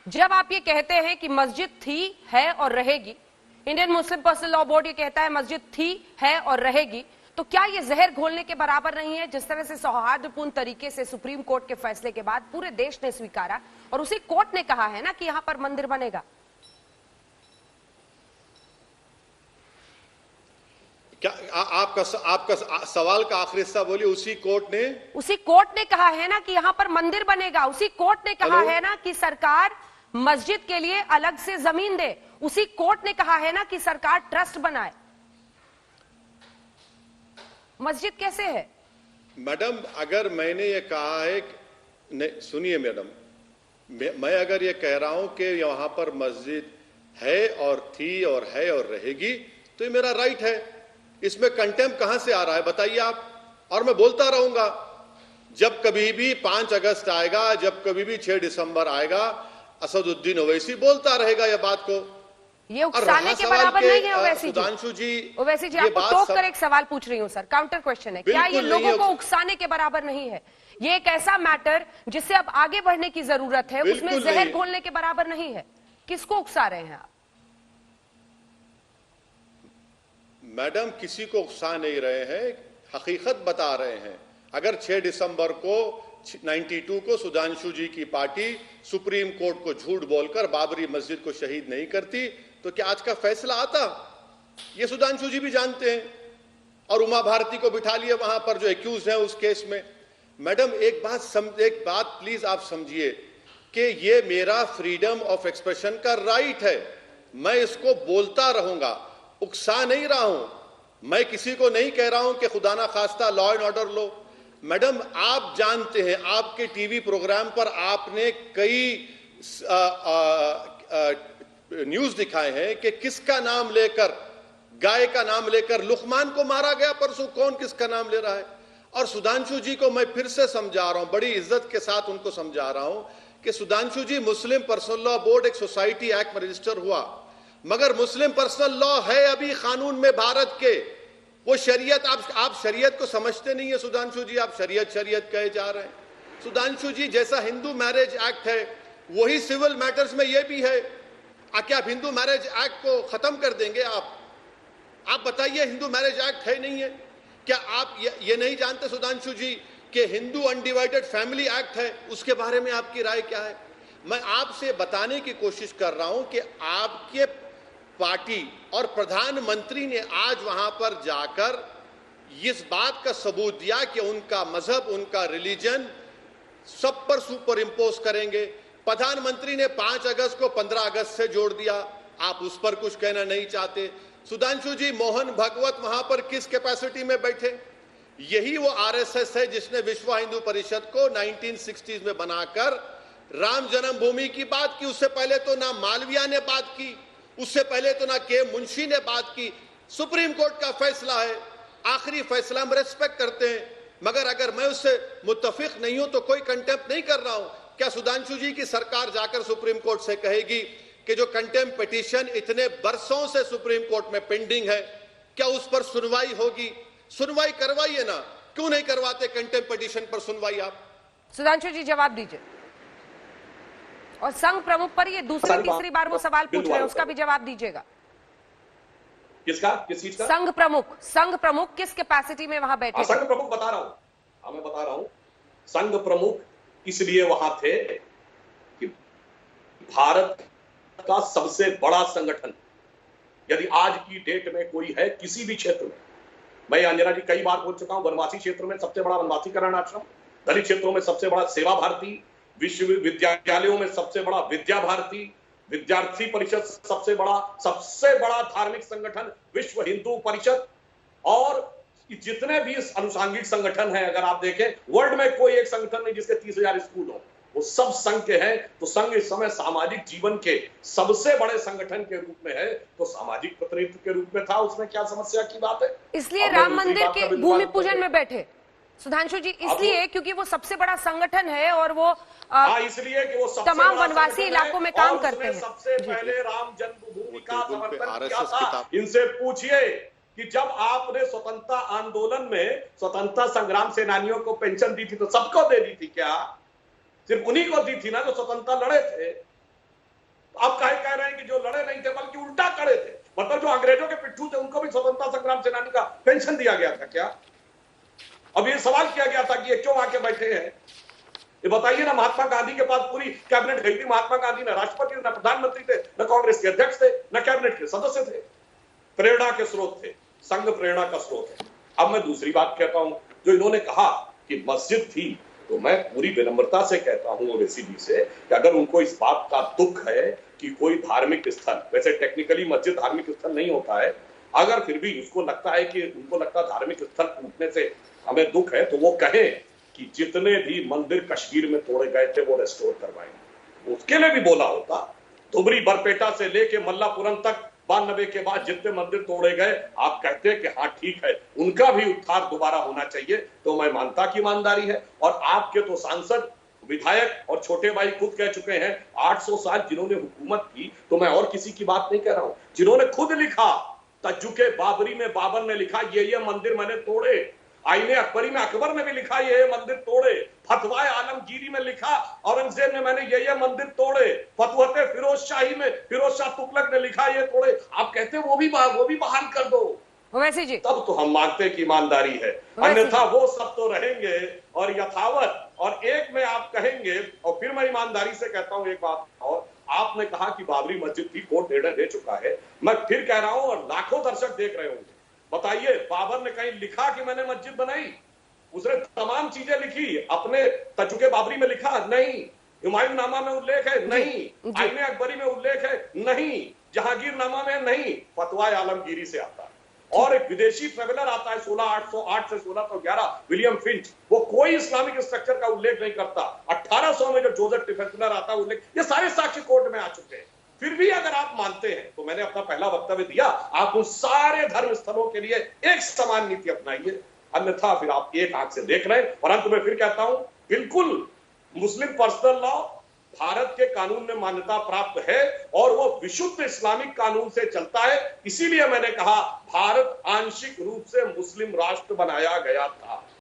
जब आप ये कहते हैं कि मस्जिद थी, है और रहेगी, Indian Muslim personal law board ये कहता है मस्जिद थी, है और रहेगी, तो क्या ये जहर घोलने के बराबर नहीं है? जिस तरह से सौहार्दपूर्ण तरीके से सुप्रीम कोर्ट के फैसले के बाद पूरे देश ने स्वीकारा और उसी कोर्ट ने कहा है ना कि यहां पर मंदिर बनेगा। क्या आपका सवाल का आखिरी हिस्सा बोलिए। उसी कोर्ट ने कहा है ना कि यहां पर मंदिर बनेगा। उसी कोर्ट ने कहा है ना कि सरकार मस्जिद के लिए अलग से जमीन दे। उसी कोर्ट ने कहा है ना कि सरकार ट्रस्ट बनाए। मस्जिद कैसे है? मैडम, अगर मैंने ये कहा है, सुनिए मैडम, मैं अगर ये कह रहा हूं कि यहां पर मस्जिद है और थी और है और रहेगी, तो ये मेरा राइट है। इसमें कंटेम्प्ट कहां से आ रहा है बताइए आप। और मैं बोलता रहूंगा, जब कभी भी 5 अगस्त आएगा, जब कभी भी 6 दिसंबर आएगा, असदुद्दीन ओवैसी बोलता रहेगा ये बात को। ये उकसाने के बराबर नहीं है ओवैसी जी, आपको टोक कर एक सवाल पूछ रही हूं सर, काउंटर क्वेश्चन है। क्या ये लोगों को उकसाने के बराबर नहीं है? ये एक ऐसा मैटर जिससे अब आगे बढ़ने की जरूरत है, उसमें जहर घोलने के बराबर नहीं है। किसको उकसा रहे हैं आप? मैडम, किसी को उकसा नहीं रहे हैं, हकीकत बता रहे हैं। अगर 6 दिसंबर को 92 को सुधांशु जी की पार्टी सुप्रीम कोर्ट को झूठ बोलकर बाबरी मस्जिद को शहीद नहीं करती, तो क्या आज का फैसला आता? ये सुधांशु जी भी जानते हैं। और उमा भारती को बिठा लिए वहां पर जो एक्यूज हैं उस केस में। मैडम, एक बात प्लीज आप समझिए कि ये मेरा फ्रीडम ऑफ एक्सप्रेशन का राइट है। मैं इसको बोलता रहूंगा, उकसा नहीं रहा हूं। मैं किसी को नहीं कह रहा हूं कि खुदा ना खास्ता लॉ एंड ऑर्डर लो। मैडम, आप जानते हैं, आपके टीवी प्रोग्राम पर आपने कई न्यूज दिखाए हैं कि किसका नाम लेकर, गाय का नाम लेकर लुकमान को मारा गया परसों। कौन किसका नाम ले रहा है? और सुधांशु जी को मैं फिर से समझा रहा हूं, बड़ी इज्जत के साथ उनको समझा रहा हूं कि सुधांशु जी, मुस्लिम पर्सनल लॉ बोर्ड एक सोसाइटी एक्ट में रजिस्टर हुआ, मगर मुस्लिम पर्सनल लॉ है अभी कानून में भारत के। वो शरीयत, आप शरीयत को समझते नहीं है सुधांशु जी, आप शरीयत कहे जा रहे हैं। सुधांशु जी, जैसा हिंदू मैरिज एक्ट है वही सिविल मैटर्स में ये भी है। क्या आप हिंदू मैरिज एक्ट को खत्म कर देंगे? आप बताइए, हिंदू मैरिज एक्ट है नहीं है? क्या आप ये नहीं जानते सुधांशु जी कि हिंदू अनडिवाइडेड फैमिली एक्ट है? उसके बारे में आपकी राय क्या है? मैं आपसे बताने की कोशिश कर रहा हूं कि आपके पार्टी और प्रधानमंत्री ने आज वहां पर जाकर इस बात का सबूत दिया कि उनका मजहब, उनका रिलीजन सब पर सुपर इंपोज करेंगे। प्रधानमंत्री ने 5 अगस्त को 15 अगस्त से जोड़ दिया। आप उस पर कुछ कहना नहीं चाहते। सुधांशु जी, मोहन भागवत वहां पर किस कैपेसिटी में बैठे? यही वो आरएसएस है जिसने विश्व हिंदू परिषद को 1960s में बनाकर राम जन्मभूमि की बात की। उससे पहले तो ना मालविया ने बात की, उससे पहले तो ना के मुंशी ने बात की। सुप्रीम कोर्ट का फैसला है, आखिरी फैसला हम रेस्पेक्ट करते हैं, मगर अगर मैं उससे मुत्तफिक नहीं हूं तो कोई कंटेम्प्ट नहीं कर रहा हूं। क्या सुधांशु जी की सरकार जाकर सुप्रीम कोर्ट से कहेगी कि जो कंटेम्प्ट पिटीशन इतने बरसों से सुप्रीम कोर्ट में पेंडिंग है, क्या उस पर सुनवाई होगी? सुनवाई करवाइए ना, क्यों नहीं करवाते कंटेम्प्ट पिटीशन पर सुनवाई? आप सुधांशु जी जवाब दीजिए। और संघ प्रमुख पर ये दूसरी तीसरी बार वो सवाल पूछ रहे हैं, उसका भी जवाब दीजिएगा। किस चीज का? संघ प्रमुख किस कैपेसिटी में वहां बैठे? संघ प्रमुख बता रहा हूं, मैं बता रहा हूं। संघ प्रमुख इसलिए वहां थे कि भारत का सबसे बड़ा संगठन यदि आज की डेट में कोई है किसी भी क्षेत्र में, मैं अंजना जी कई बार बोल चुका हूं, वनवासी क्षेत्र में सबसे बड़ा वनवासी कल्याण आश्रम, दलित क्षेत्रों में सबसे बड़ा सेवा भारती, विश्वविद्यालयों में सबसे बड़ा विद्या भारती, विद्यार्थी परिषद सबसे बड़ा धार्मिक संगठन विश्व हिंदू परिषद, और जितने भी अनुषंगिक संगठन हैं, अगर आप देखें वर्ल्ड में कोई एक संगठन नहीं जिसके 30,000 स्कूल हो, वो सब संघ के हैं। तो संघ इस समय सामाजिक जीवन के सबसे बड़े संगठन के रूप में है, तो सामाजिक प्रतिनिधित्व के रूप में था, उसमें क्या समस्या की बात है? इसलिए राम मंदिर के भूमि पूजन में बैठे सुधांशु जी, इसलिए क्योंकि वो सबसे बड़ा संगठन है और वो इसलिए कि वो तमाम वनवासी इलाकों में काम करते हैं। सबसे पहले राम जन्मभूमि का समर्थन किया था। इनसे पूछिए कि जब आपने स्वतंत्रता आंदोलन में स्वतंत्रता संग्राम सेनानियों को पेंशन दी थी तो सबको दे दी थी क्या? सिर्फ उन्हीं को दी थी ना जो स्वतंत्रता लड़े थे। मतलब जो अंग्रेजों के पिट्ठू थे उनको भी स्वतंत्रता संग्राम सेनानी का पेंशन दिया गया था क्या? अब ये सवाल किया गया था कि ये क्यों आके बैठे हैं? ये बताइए ना, महात्मा गांधी के पास पूरी कैबिनेट गई थी। महात्मा गांधी न राष्ट्रपति न प्रधानमंत्री थे, न कांग्रेस के अध्यक्ष थे, न कैबिनेट के सदस्य थे। प्रेरणा के स्रोत थे, संघ प्रेरणा का स्रोत है। अब मैं दूसरी बात कहता हूं, जो इन्होंने कहा कि मस्जिद थी, तो मैं पूरी विनम्रता से कहता हूं ओवैसी जी से कि अगर उनको इस बात का दुख है कि कोई धार्मिक स्थल, वैसे टेक्निकली मस्जिद धार्मिक स्थल नहीं होता है, अगर फिर भी उसको लगता है कि उनको लगता है धार्मिक स्थल टूटने से हमें दुख है, तो वो कहें कि जितने भी मंदिर कश्मीर में तोड़े गए थे वो रेस्टोर करवाएंगे। उसके लिए भी बोला होता। धुबरी बरपेटा से लेके मल्लापुरम तक 92 के बाद जितने मंदिर तोड़े गए, आप कहते हैं कि हाँ ठीक है, उनका भी उद्धार दोबारा होना चाहिए, तो मैं मानता कि ईमानदारी है। और आपके तो सांसद, विधायक और छोटे भाई खुद कह चुके हैं 800 साल जिन्होंने हुकूमत की, तो मैं और किसी की बात नहीं कह रहा हूं, जिन्होंने खुद लिखा तजुके बाबरी में बाबर ने लिखा ये मंदिर मैंने तोड़े, आईने अकबरी में अकबर ने भी लिखा ये मंदिर तोड़े, फतवाए आलमगीरी में लिखा औरंगजेब ने मैंने ये मंदिर तोड़े, फतवते फिरोज शाही में फिरोज शाह तुगलक ने लिखा ये तोड़े। आप कहते हैं वो भी बहाल कर दो, ओवैसी जी तब तो हम मानते कि ईमानदारी है, अन्यथा वो सब तो रहेंगे और यथावत। और एक में आप कहेंगे, और फिर मैं ईमानदारी से कहता हूं एक बात और, आपने कहा कि बाबरी मस्जिद की कोर्ट निर्णय दे चुका है। मैं फिर कह रहा हूं और लाखों दर्शक देख रहे होंगे, बताइए बाबर ने कहीं लिखा कि मैंने मस्जिद बनाई? उसने तमाम चीजें लिखी, अपने तजुके बाबरी में लिखा नहीं, हुमायूं नामा में उल्लेख है नहीं, आईने अकबरी में उल्लेख है नहीं, जहांगीर नामा में नहीं, फतवाए आलमगीरी से आता है। और एक विदेशी ट्रेवलर आता है 1608 से 1611, विलियम फिंच, वो कोई इस्लामिक स्ट्रक्चर का उल्लेख नहीं करता। 1800 में जो जोसेफ टिफेंसलर आता है उल्लेख, ये सारे साक्ष्य कोर्ट में आ चुके हैं। फिर भी अगर आप मानते हैं, तो मैंने अपना पहला वक्तव्य दिया, आप उन सारे धर्म स्थलों के लिए एक समान नीति अपनाइए, अन्यथा फिर आप एक आंख से देख रहे हैं। और अंत में फिर कहता हूं, बिल्कुल मुस्लिम पर्सनल लॉ भारत के कानून में मान्यता प्राप्त है और वो विशुद्ध इस्लामिक कानून से चलता है। इसीलिए मैंने कहा भारत आंशिक रूप से मुस्लिम राष्ट्र बनाया गया था।